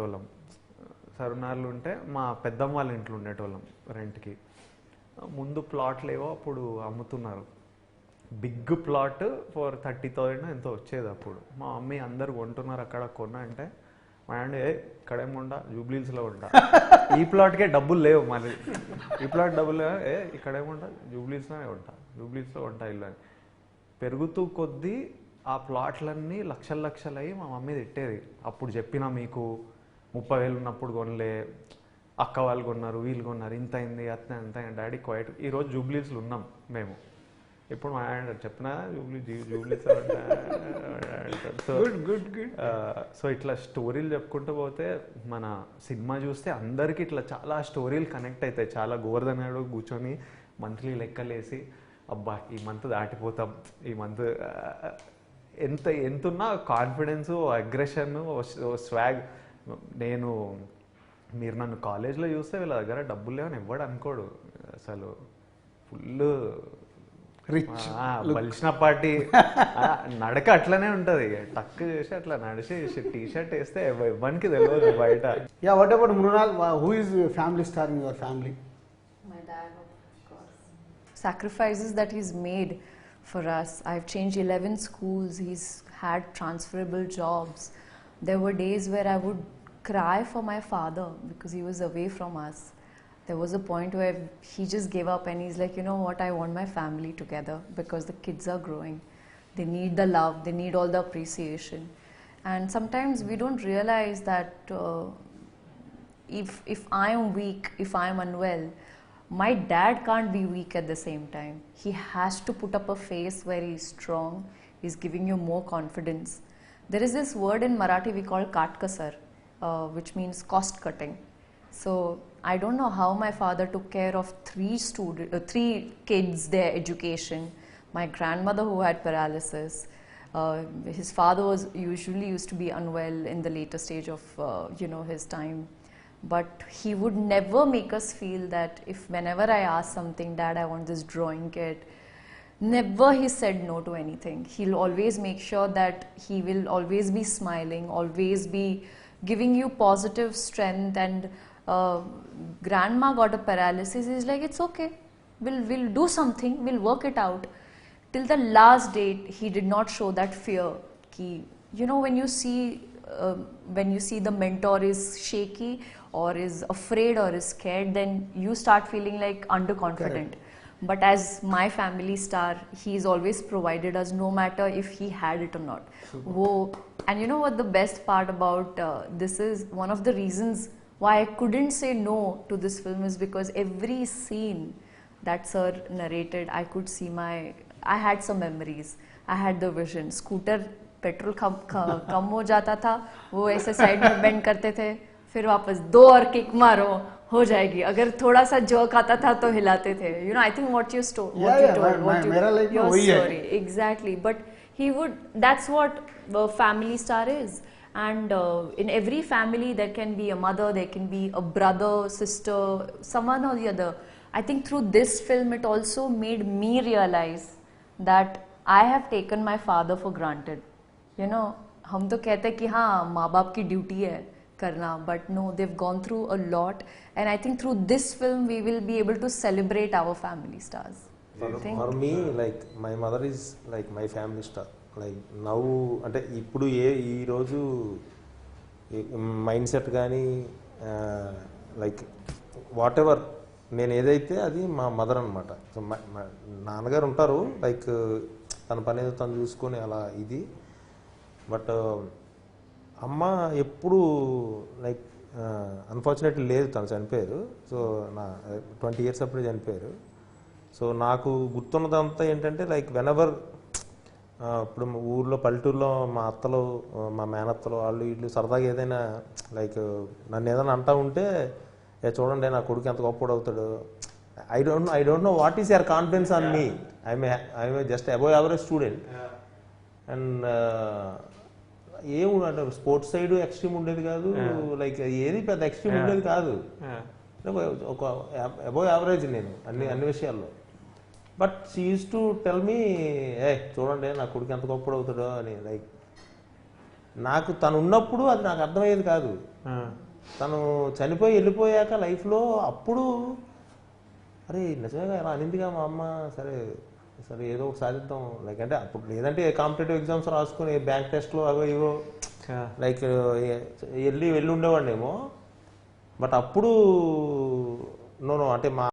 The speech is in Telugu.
ఉండేటోళ్ళం. సరునార్లు ఉంటే మా పెద్దమ్మ వాళ్ళ ఇంట్లో ఉండేటోళ్ళం రెంట్కి. ముందు ప్లాట్లు ఏవో అప్పుడు అమ్ముతున్నారు. బిగ్ ప్లాట్ ఫర్ 30,000 ఎంతో వచ్చేది అప్పుడు. మా మమ్మీ అందరు కొంటున్నారు అక్కడ కొన్నా అంటే మా డాడీ ఇక్కడేమో ఉంటా, జూబ్లీహిల్స్లో ఉంటా, ఈ ప్లాట్కే డబ్బులు లేవు, మళ్ళీ ఈ ప్లాట్ డబ్బులు లేవు, ఇక్కడేముంటా, జూబ్లీహిల్స్లోనే ఉంటా, జూబ్లీహిల్స్లో ఉంటా ఇల్లు అని. పెరుగుతూ కొద్దీ ఆ ప్లాట్లన్నీ లక్షలయ్యి మా మమ్మీ తిట్టేది. అప్పుడు చెప్పినా మీకు 30,000 ఉన్నప్పుడు కొనలే, అక్క వాళ్ళు కొన్నారు, వీళ్ళు కొన్నారు, ఇంత అయింది అట్లా అంత. Daddy quiet. ఈరోజు జూబ్లీహిల్స్లో ఉన్నాం మేము. ఇప్పుడు మా ఆయన చెప్పినా జూబ్లీహిల్స్ సో ఇట్లా స్టోరీలు చెప్పుకుంటూ పోతే మన సినిమా చూస్తే అందరికీ ఇట్లా చాలా స్టోరీలు కనెక్ట్ అవుతాయి. చాలా గోవర్ధనాడు కూర్చొని మంత్లీ లెక్కలేసి అబ్బా ఈ మంత్ దాటిపోతాం, ఈ మంత్ ఎంతున్నా కాన్ఫిడెన్స్, అగ్రెషన్, స్వాగ్. మీరు నన్ను కాలేజ్లో చూస్తే వీళ్ళ దగ్గర డబ్బులు లేవని ఎవ్వడు అనుకోడు అసలు. ఫుల్ రిచ్ బలిసిన పార్టీ నడక అట్లనే ఉంటుంది. టక్ చేసి అట్లా నడిచి టీ-షర్ట్ వేస్తే ఎవరికి తెలియదు బయట. Yeah, what about Mrunal? Who is family star in your family? My dad, of course. Sacrifices that he's made for us. I've changed 11 schools. He's had transferable jobs. There were days where I would cry for my father because he was away from us. There was a point where he just gave up and he's like, you know what, I want my family together because the kids are growing. They need the love, they need all the appreciation. And sometimes we don't realize that if I am weak, if I am unwell, my dad can't be weak at the same time. He has to put up a face where he's strong, he's giving you more confidence. There is this word in Marathi we call katkasar, which means cost cutting. So I don't know how my father took care of 3 kids, their education. My grandmother who had paralysis. His father usually used to be unwell in the later stage of his time. But he would never make us feel that if whenever I ask something, Dad, I want this drawing kit, never he said no to anything. He'll always make sure that he will always be smiling, always be giving you positive strength. And grandma got a paralysis. He's like, it's okay, we'll do something, we'll work it out. Till the last date, he did not show that fear. When you see the mentor is shaky or is afraid or is scared, then you start feeling like underconfident. Correct. But as my family star, he's always provided us, no matter if he had it or not. And you know what the best part about this is? One of the reasons why I couldn't say no to this film is because every scene that sir narrated, I had some memories. I had the vision. Scooter petrol कम हो जाता था, वो ऐसे साइड में बेंड करते थे, फिर वापस 2 और किक मारो हो जाएगी. अगर थोड़ा सा जर्क आता था तो हिलाते थे. I think what you told, your story exactly. But he would. That's what a family star is. And in every family there can be a mother, there can be a brother, sister, someone or the other. I think through this film it also made me realize that I have taken my father for granted. हम तो कहते हैं कि हाँ माँ बाप की ड्यूटी है करना, but no, they've gone through a lot. And I think through this film we will be able to celebrate our family stars. For me, like my mother is like my family star. Like now, అంటే ఇప్పుడు ఈ రోజు మైండ్ సెట్ కానీ లైక్ వాట్ ఎవర్ నేను ఏదైతే అది మా మదర్ అనమాట. సో నాన్నగారు ఉంటారు, లైక్ తన పని ఏదో తను చూసుకొని అలా ఇది. బట్ అమ్మ ఎప్పుడు లైక్ అన్ఫార్చునేట్లీ లేదు, తను చనిపోయారు. సో నా 20 years అప్పుడే చనిపోయారు. సో నాకు గుర్తున్నదంతా ఏంటంటే లైక్ వెనెవర్ ఇప్పుడు ఊర్లో పల్లెటూరులో మా అత్తలు, మా మేనత్తలు వాళ్ళు వీళ్ళు సరదాగా ఏదైనా లైక్ నన్ను ఏదైనా అంటూ ఉంటే, చూడండి నా కొడుకు ఎంత గొప్పడు అవుతాడు. I don't know what is your confidence on me. I'm just above average student. And ఏముంటే స్పోర్ట్స్ సైడ్ ఎక్స్ట్రీమ్ ఉండేది కాదు, లైక్ ఏది పెద్ద ఎక్స్ట్రీమ్ ఉండేది కాదు. ఒక అబోవ్ యావరేజ్ నేను అన్ని విషయాల్లో. But she use to tell me, చూడండి నా కొడుకు ఎంత గొప్పడు అవుతాడో అని. లైక్ నాకు తను ఉన్నప్పుడు అది నాకు అర్థమయ్యేది కాదు. తను చనిపోయి వెళ్ళిపోయాక లైఫ్లో అప్పుడు అరే నిజంగా ఇలా అనిందిగా మా అమ్మ, సరే సరే ఏదో ఒక సాధిద్దాం లైక్ అంటే అప్పుడు లేదంటే కాంపిటేటివ్ ఎగ్జామ్స్ రాసుకుని బ్యాంక్ టెస్ట్లో అవో ఇవో లైక్ వెళ్ళి ఉండేవాడినేమో. బట్ అప్పుడు నో అంటే మా